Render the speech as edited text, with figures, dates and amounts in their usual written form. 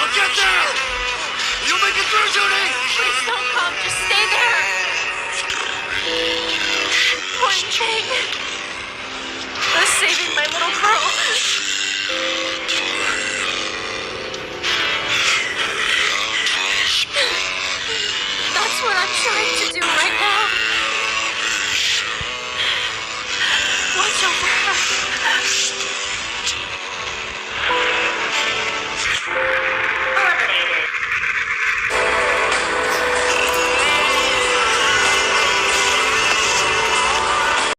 I'll get there! You'll make it through, Judy! Please don't come. Just stay there. Poor thing. I was saving my little girl.